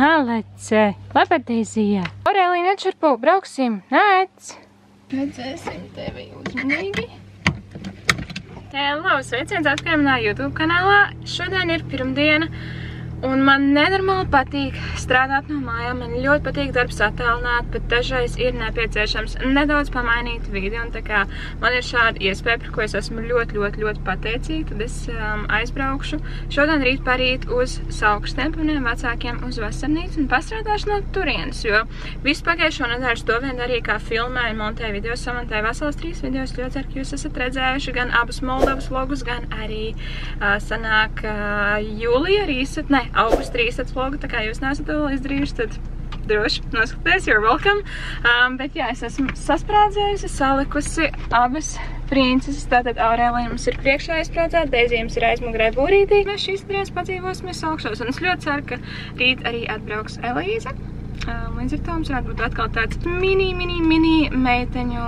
Malece. Labadīzija. Aurēlija, nečurpu, brauksim. Nāc. Redzēsim tevi uzmanīgi. Hello, sveiciens atkārt manā YouTube kanālā. Šodien ir pirmdiena. Un man nenormāli patīk strādāt no mājām, man ļoti patīk darbs attālināt, bet dažreiz ir nepieciešams nedaudz pamainīt vidi, un tā kā man ir šāda iespēja, par ko es esmu ļoti pateicīga, tad es aizbraukšu šodien rīt parīt uz Saukstiem, pa maniem vecākiem uz Vasarnīcu un pastrādāšu no turienes, jo visu pagājušo nedēļu to vien darīju, kā filmēju, montēju video, samontēju veselas 3 videos, ļoti ceru, ka jūs esat redzējuši gan abus Moldovas vlogus, gan arī sanāk Jūlija Rīsat, ne, augusta Rīsats vlogu, tā kā jūs neesat to vēl izdarījuši, tad droši noskaties, you're welcome. Bet jā, es esmu sasprādzējusi, salikusi abas princeses, tātad Aurēlija mums ir priekšā aizsprādzēt, Deizija mums ir aizmugurē būrītī. Mēs šīs dienas padzīvosimies augšos, un es ļoti ceru, ka rīt arī atbrauks Elīze. Līdz ar to mums varētu būt atkal tāds mini meiteņu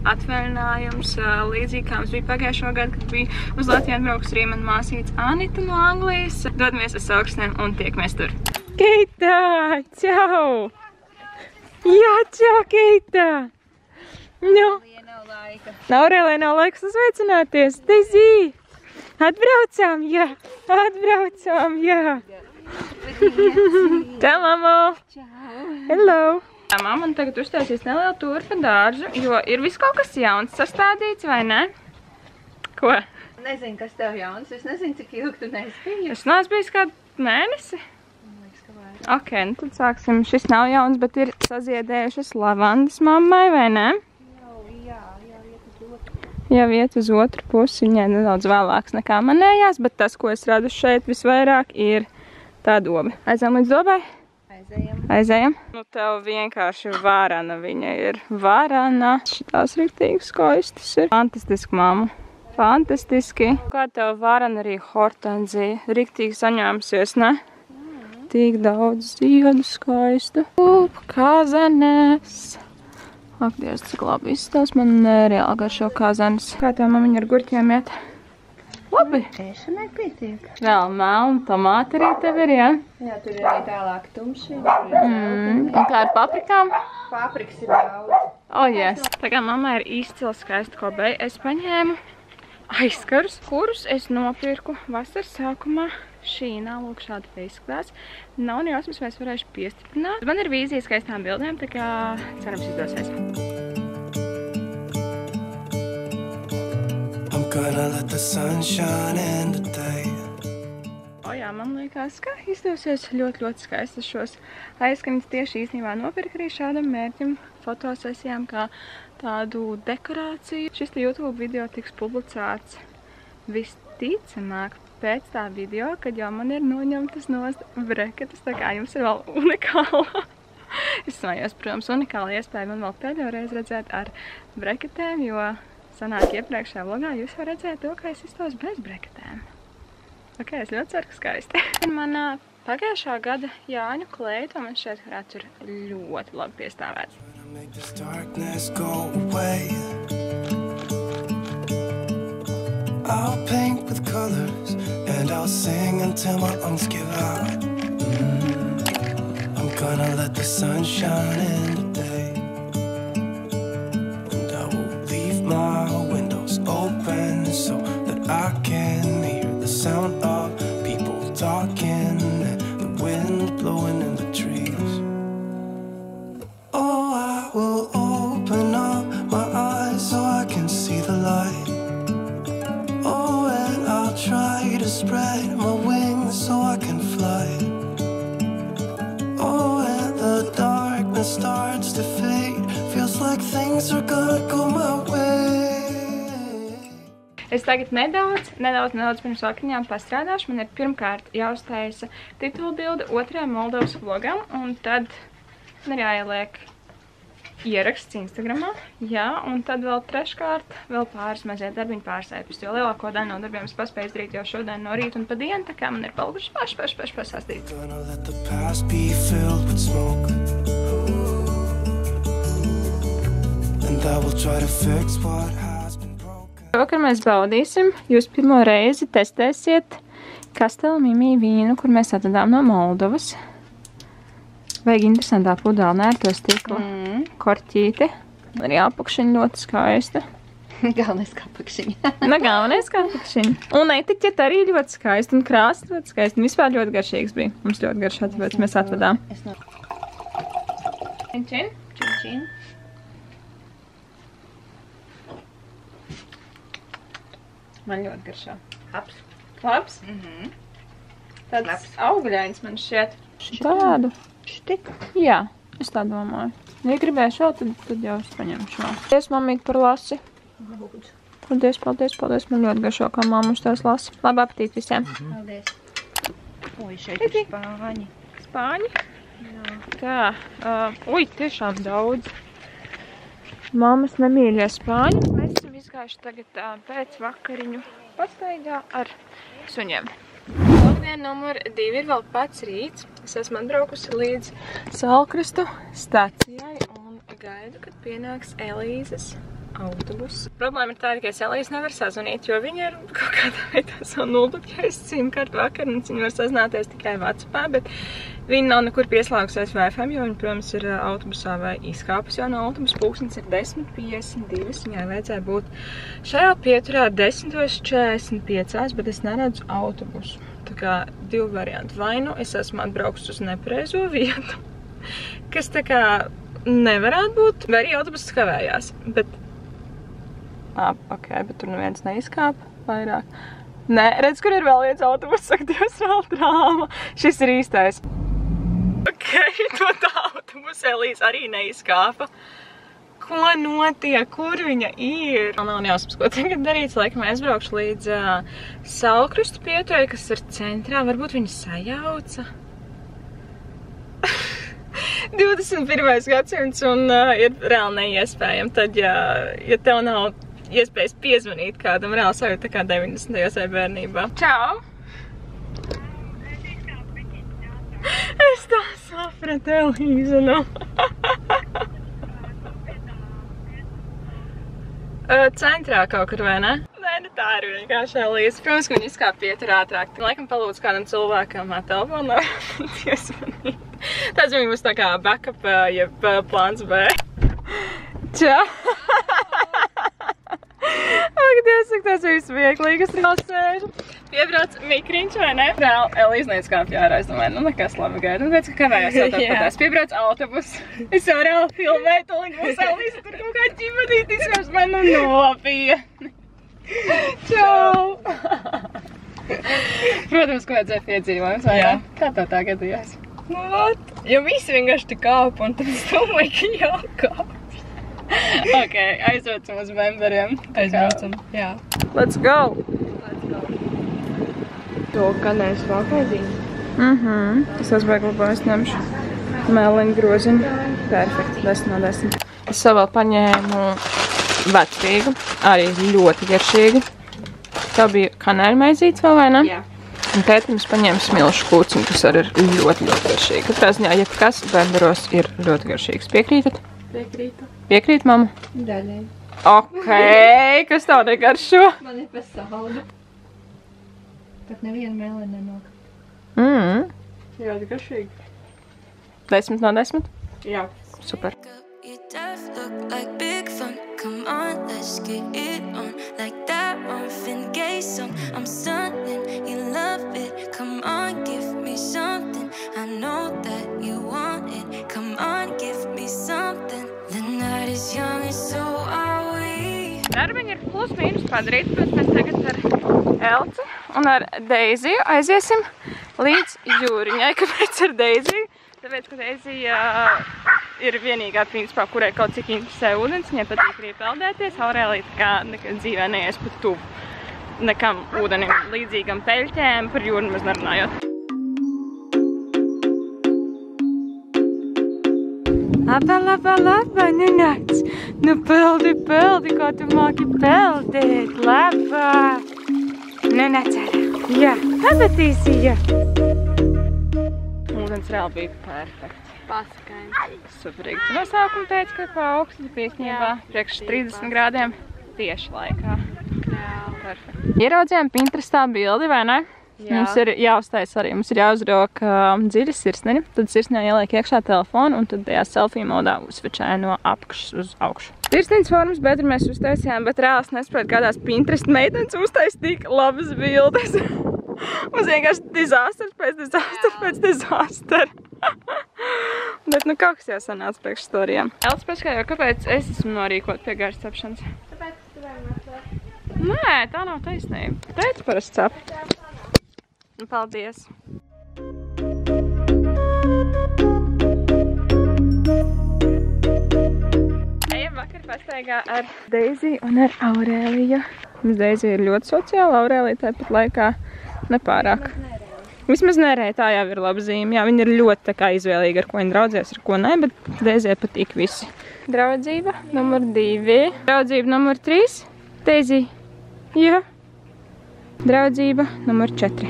atvaļinājums, līdzīgi kā mums bija pagājušo gadu, kad bija uz Latviju atbraukus arī man māsīts Anita no Anglijas. Dodamies uz Saukstiem un tiekamies tur. Keita! Čau! Jā, čau, Keita! Nu, Aurēlija nav laiks uzveicināties. Deizī! Atbraucām, jā! Atbraucām, jā! Čau, mamo! Čau! Hello! Mamma tagad uztaisīs nelielu tūru pa dārzu, jo ir viss kaut kas jauns sastādīts, vai ne? Ko? Nezinu, kas tev jauns. Es nezinu, cik ilgi tu neesi bijis. Es neesmu bijis kādu mēnesi. Ok, nu tad sāksim. Šis nav jauns, bet ir saziedējušas lavandas mammai, vai ne? Jā, iet uz otru. Jau iet uz otru pusi. Viņai nedaudz vēlāks nekā manējās, bet tas, ko es redzu šeit visvairāk, ir tā doba. Aizējām līdz dobai? Aizējam. Nu, tev vienkārši varana viņa ir. Varana. Šitās riktīgi skaistas ir. Fantastiski, mamma. Fantastiski. Kā tev varana arī hortenzija? Riktīgi saņēmusies, ne? Tik daudz ziedu skaistu. Kāzenes. Ak, Dievs, cik labi izstās. Man reāli garšo kāzenes. Kā tev mamiņa ar gurķiem iet? Labi. Ēšanai pietiek. Vēl melna tomāti arī tev ir, jā? Jā, tur ir arī tālāk tumši. Un kā ar paprikām? Paprikas ir daudz. O, yes. Tā kā mamma ir izcila skaista kobeja, es paņēmu aizkarus, kurus es nopirku vasaras sākumā Šīnā. Lūk, šādi te izskatās. Nav nejausmas, vai es varēšu piestiprināt. Man ir vīzija skaistām bildēm, tā kā cerams izdosies. Gonna let the sun shine in today. O jā, man liekas, ka izdosies ļoti skaistas šos aizskaņas tieši īstenībā nopirka arī šādam mērķim fotosesijām kā tādu dekorāciju. Šis te YouTube video tiks publicēts visticamāk pēc tā video, kad jau man ir noņemtas nost breketas, tā kā jums ir vēl unikāla. Es smējos, protams, unikāla iespēja man vēl pēdējo reizi redzēt ar breketēm, jo sanāk iepriekšējā vlogā jūs jau redzējāt to, kā es iztos bez breketēm. Ok, es ļoti ceru, ka skaisti. Manā pagājušā gada Jāņu kleitu man šķiet, ka tur ļoti labi piestāvēts. I'll paint with colors and I'll sing until my lungs give out. I'm gonna let the sun shine in today. And I will leave my windows open so that I can hear the sound of people talking and the wind blowing in the trees. Oh, I will open up my eyes so I can see the light. Oh, and I'll try to spread my wings so I can fly. Oh, and the darkness starts to fade. Feels like things are gonna go my way. Es tagad nedaudz pirms vakariņām pastrādāšu. Man ir pirmkārt jāuztaisa titulbilde otrajam Moldovas vlogam, un tad man ir jāieliek ieraksts Instagramā, jā, un tad vēl treškārt vēl pāris mazie darbiņi pārsēpist, jo lielāko daļu no darbiem es paspēju izdarīt jau šodien no rīta un pa dienu, tā kā man ir palikuši paši sastīts. Vakar mēs baudīsim, jūs pirmo reizi testēsiet Kastela Mimī vīnu, kur mēs atradām no Moldovas. Vajag interesantā pudelnē ar to stikla korķīti. Arī apakšiņa ļoti skaista. Galvenais kā apakšiņa. Galvenais kā apakšiņa. Un etiķeta arī ļoti skaista un krāsa ļoti skaista. Un vispār ļoti garšīgs bija. Mums ļoti garšā, tāpēc mēs atvedām. Čin. Man ļoti garšā. Labs? Tāds augļains man šķiet. Tādu? Jā, es tā domāju. Ja gribēšu vēl, tad jau es paņemšu vēl. Paldies, mamīt, par lasi. Paldies. Man ļoti garšo, kā mamma uz tās lasi. Labu apetīti visiem. Paldies. Oi, šeit ir spāņi. Spāņi? Jā. Tā. Tiešām daudz. Mammas nemīļie spāņi. Mēs esam izgājuši tagad pēc vakariņu pastaigā ar suņiem. Logdiena numur 2 ir vēl pats rīts. Es esmu atbraukusi līdz Salkrastu stacijai un gaidu, kad pienāks Elīzes autobus. Problēma ir tāda, ka es Elīzi nevaru sazvanīt, jo viņa ir kaut kādā veidā savu nulbuķējusi simkartu vakar, un viņa var sazināties tikai WhatsAppā, bet viņa nav nekur pieslēgusies Wi-Fi, jo viņa, protams, ir autobusā vai izkāpus jau no autobusa. Pulkstens ir 10:52, viņai vajadzēja būt šajā pieturā 10:45, bet es neredzu autobusu. Tā kā divi varianti. Vai nu es esmu atbraukusi uz nepareizo vietu, kas tā kā nevarētu būt, vai arī autobuss kavējās, bet ok, bet tur neviens neizkāpa vairāk. Nē, redz, kur ir vēl viens autobus, saka, Dievs, vēl drāma. Šis ir īstais. Ok, to tā autobusa Elīze arī neizkāpa. Ko notiek? Kur viņa ir? Man nav jāsams, ko tagad darīt. Laikam aizbraukšu līdz Salkrastu pieturai, kas ir centrā. Varbūt viņa sajauca. 21. gadsimts un ir reāli neiespējami. Tad, ja tev nav iespējas piezvanīt kādam, reāli sajūt tā kā 90. vai bērnībā. Čau! Es tā sapratu, Elīze, nu. Centrā kaut kur, vai ne? Nē, tā ir vienkārši Elīze. Protams, ka viņa izkāpa pietur ātrāk. Laikam palūdz kādam cilvēkam telefonā piezvanīt. Tas viņa būs tā kā backup, jeb plāns B. Čau! Ak, Dievs, cik tas viss vieglīgi, es vēl sēžu. Piebrauc mikriņš, vai ne? Reāli, Elīze neizkāpja ārā, es domāju, nu nekas labi gaida. Nu, pēc, ka kavējās jau tāpatās. Piebrauc autobus. Es jau reāli filmēju, tolīgi būs Elīze, tur kaut kā ģimenīt izskauž man, nu nopietni. Čau! Protams, ko vajadzēja piedzīvojums, vai ne? Kā tev tā gadījās? Nu, vat. Jo visi vienkārši tik kāpa, un tad es domāju, ka jākāp. Ok, aizbraucam uz memberiem. Aizbraucam, jā. Let's go! To kanēs vēl kaidīgi? Es uzbēgu labā, es ņemšu mēliņu groziņu. Perfekti, 10 no 10. Es vēl paņēmu vecrīgu, arī ļoti garšīgi. Tev bija kanēļmaizītes vēl, vai ne? Jā. Un tētim es paņēmu smilšu kūciņu, kas arī ir ļoti garšīgi. Katrā ziņā, jebkas berberos ir ļoti garšīgs. Piekrītat? Piekrītu. Piekrīt, mamma? Daļai. Ok, kas tev negaršo? Man ir pa saldu. Pat neviena mēlē nenāk. Ļoti garšīgi. 10 no 10? Jā. Super. Your death look like big fun. Come on, let's get it on. Like that Marvin Gaye song. I'm stunning, you love it. Come on, give me something. I know that you want it. Come on, give me something. The night is young and so are we. Darbiņi ir plus mīnus padarīti, bet mēs tagad ar Elci un ar Deiziju aiziesim līdz jūriņai. Kāpēc ar Deiziju? Tāpēc, ka Deizija ir vienīgā principā, kurai kaut cik interesē ūdens, viņai patīk arī peldēties. Aurēlija tā kā nekad dzīvē neies pat tuvu nekam ūdenim līdzīgam peļķēm, par jūru nemaz nerunājot. Laba, nu nāc. Nu peldi, kā tu māki peldēt. Laba. Nu nāc ārā. Jā, abatīsija. Ūdens reāli bija perfekts. Pasakaini. Superīgi. Tu no sākuma teici, ka pa augstu īstenībā priekš 30 grādiem tieši laikā. Jā. Perfekti. Ieraudzījām Pinterestā bildi, vai ne? Mums ir jāuztais arī, mums ir jāuzrok dziļi sirsneņi, tad sirsnē ieliek iekšā telefonu un tad tajā selfie modā uzsvečē no apakšas uz augšu. Sirsniņas formas bedri mēs uztaisījām, bet reāls nesaprot, kādās Pinterest meitenes uztais tik labas bildes. Mums vienkārši dizasters pēc dizastera. Bet nu kaut kas jau sanāca priekš storijām. Elts paškā jau kāpēc es esmu norīkot pie garas cepšanas? Tāpēc tu vēl neatver. Nē, tā nav taisnība. Teicu parasti cep. Paldies. Ejam vakar pastaigā ar Deiziju un ar Aurēliju. Mums Deizija ir ļoti sociāla, Aurēlija tāpat laikā nepārāk. Vismaz nerēja, tā jau ir laba zīme. Jā, viņa ir ļoti tā kā izvēlīga, ar ko viņa draudzies, ar ko ne, bet Deizijai patīk visi. Draudzība numur 2. Draudzība numur 3. Deizija. Jā. Draudzība numur 4.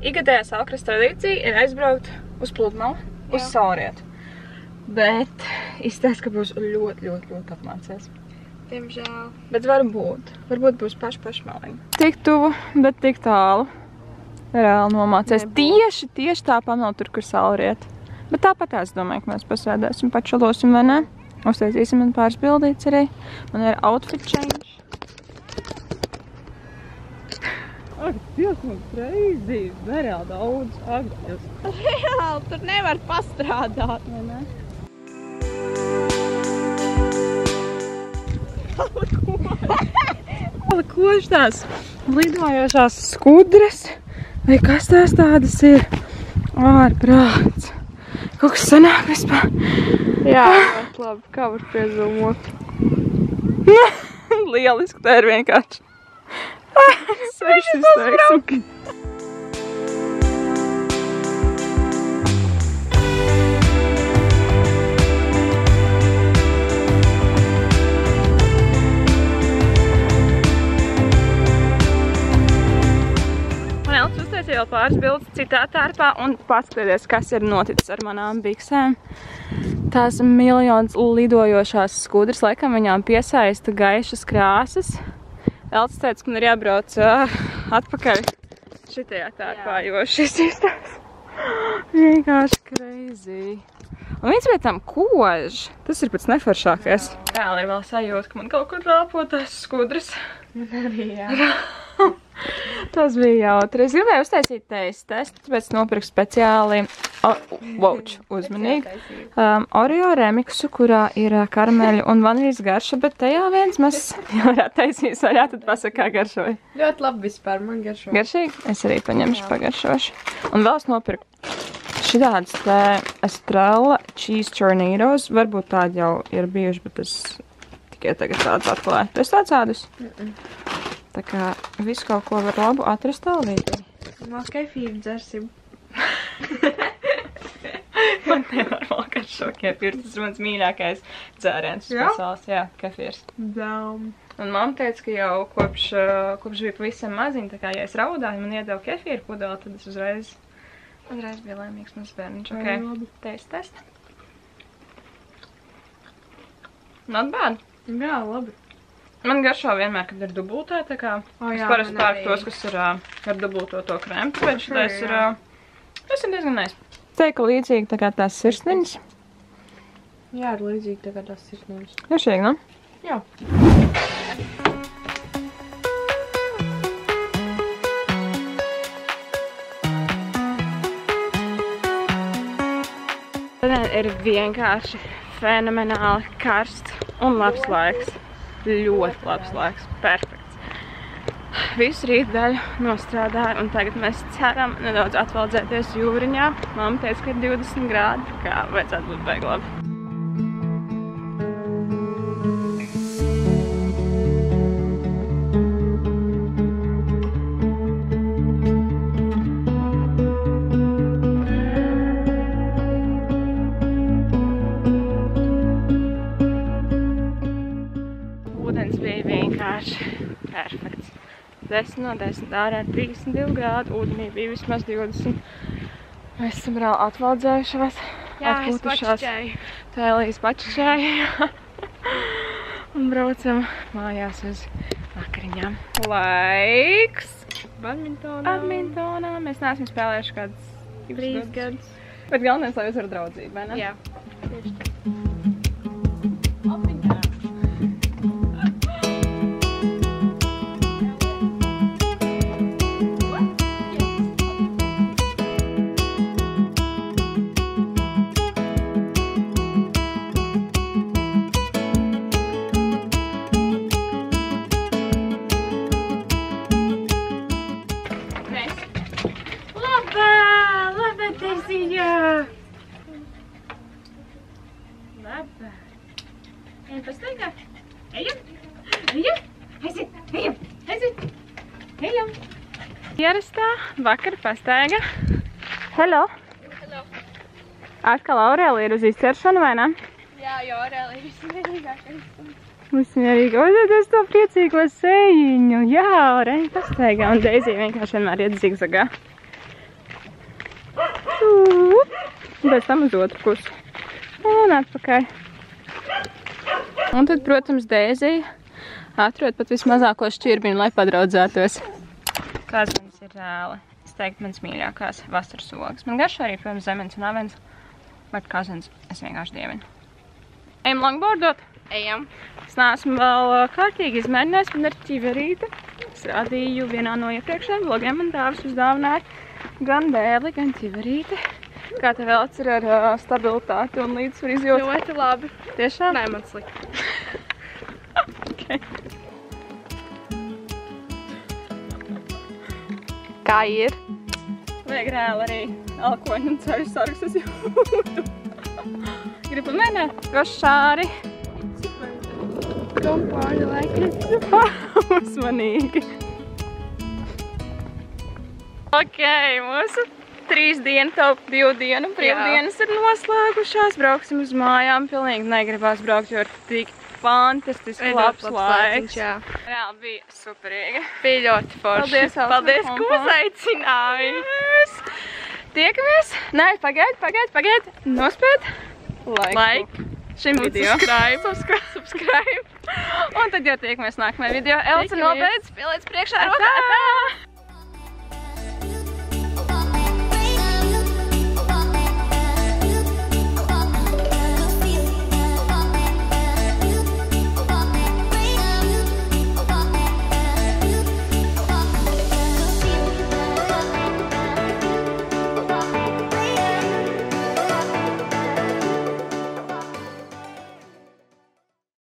Ikgadējā Saulkrasts tradīcija ir aizbraukt uz Pludmali, uz Saulrietu. Bet izstāst, ka būs ļoti apmācies. Diemžēl. Bet varbūt būs paši maliņi. Tik tuvu, bet tik tālu. Reāli nomācies. Tieši tā pamela tur, kur Saulrieta. Bet tāpat es domāju, ka mēs pasēdēsim, pačalosim, vai ne? Uztaisīsim un pāris bildītes arī. Man ir outfit change. Ak, Dievs, man crazy. Nereāli daudz. Ak, Dievs. Reāli, tur nevar pastrādāt, vai ne? Koši tās lidojošās skudras. Vai kas tās tādas ir? Ārprāts. Kaut kas sanāk vispār. Jā, labi, kā var piezumot. Lieliski, tā ir vienkārši. Sveiks izteiksim. Man Elts uztaisīja vēl pāris bildes citā tērpā un paskatieties, kas ir noticis ar manām biksēm. Tās miljonas lidojošās skudras, laikam viņām piesaista gaišas krāsas. Elts teica, ka man ir jābrauc atpakaļ šitajā tērpā, jo šis izstāsts vienkārši crazy. Un viens pēc tam kož. Tas ir pēc neforšākais. Reāli ir vēl sajūta, ka man kaut kur rāpotās skudras. Arī, jā. Tas bija jautri. Es gribēju uztaisīt testu, tāpēc nopirku speciāli uzmanīgi. Oreo remiksu, kurā ir karameļu un vanīļas garša, bet tajā viens mēs varētu taisīt vaļā, tad pasaka, kā garšoja. Ļoti labi vispār, man garšo. Garšīgi? Es arī paņemšu pagaršošu. Un vēl es nopirku šitādas te Estrella cheese chornitos. Varbūt tādi jau ir bijuši, bet es tikai tagad tāds atklāju. Tu esi tāds ādus? Tā kā visu kaut ko var labu atrast tālītī. No kefīru dzersim. Man nevar vēl garšo kefīrs. Tas ir mans mīļākais dzēriens pasaules. Jā, kefīrs. Dām. Un mamma teica, ka jau kopš bija pavisam maziņa, tā kā ja es raudāju, man iedeva kefīru pudeli, tad es uzreiz bija laimīgs mans bērniņš. Ok, test. Not bad. Jā, labi. Man garšo vienmēr, kad ir dubultā, tā kā es parasti pērku tos, kas ir ar dubulto to krēmu, tāpēc šitais ir diezgan nice. Teika līdzīgi tā kā tās sirsniņas. Jā, ir līdzīgi tā kā tās sirsniņas. Garšīgi, nu? Jā. Šodien ir vienkārši fenomenāli karsts un labs laiks. Ļoti labs laiks. Perfekts. Visu rītu daļu nostrādāju un tagad mēs ceram nedaudz atvaldzēties jūriņā. Mamma teica, ka ir 20 grādi, kā vajadzētu būt baigi labi. Ūdens bija vienkārši perfekts. 10 no 10 ārā 32 grādi, ūdenī bija vismaz 20. Mēs esam reāli atvaldzējušās, atpūtušās. Tā Elijas pačačēja. Un braucam mājās uz vakariņām. Laiks! Badmintonā. Mēs neesam spēlējuši kādus 3 gadus. Bet galvenais, lai uzvar draudzību, vai ne? Jā. Ejam pastaigā. Ejam. Ejam. Ierastā vakara pastaiga. Hello. Atkal Aurēlija ir uz izceršanu, vai ne? Jā, jo Aurēlija ir vismierīgākais. Vismierīgi. Uzieties to priecīgo sejiņu. Jā, Aurēlija pastaigā. Un Deizija vienkārši vienmēr iet zigzagā. Un pēc tam uz otru pusi. Un atpakaļ. Un tad, protams, Deizija atrod pat vismazāko šķirbiņu, lai padraudzētos. Kazans ir reāli, es teiktu, mans mīļākās vasaras ogas. Man garšo arī, protams, zemens un avens, bet kazans es vienkārši dievinu. Ejam longboardot? Ejam. Es neesmu vēl kārtīgi izmēģinājis, man ir ķiverīte. Es rādīju vienā no iepriekšējiem vlogiem, man dāvis uzdāvināja gan dēli, gan ķiverīte. Kā tev vēl ir ar stabilitāti un līdzsvaru izjūtu? Ļoti labi. Tiešām? Nē, man slikti. Okay. Kā ir? Vajag reāli arī alkoņu un ceļu sargus es jūtu. Gribu pamēģināt? Gošāri. Don't party like it. Uzmanīgi. Ok, mūsu 3 dienu, top 2 dienu brīvdienas ir noslēgušās. Brauksim uz mājām. Pilnīgi negribās braukt, jo ir tik fantastiski labs laiks. Jā. Reāli bija superīgi. Bija ļoti forši. Paldies, ka uzaicināji. Tiekamies. Nē, pagaid. Nospied like šim video. Subscribe. Un tad jau tiekamies nākamajā video. Elsa nobeidz, pieliec priekšā rokā.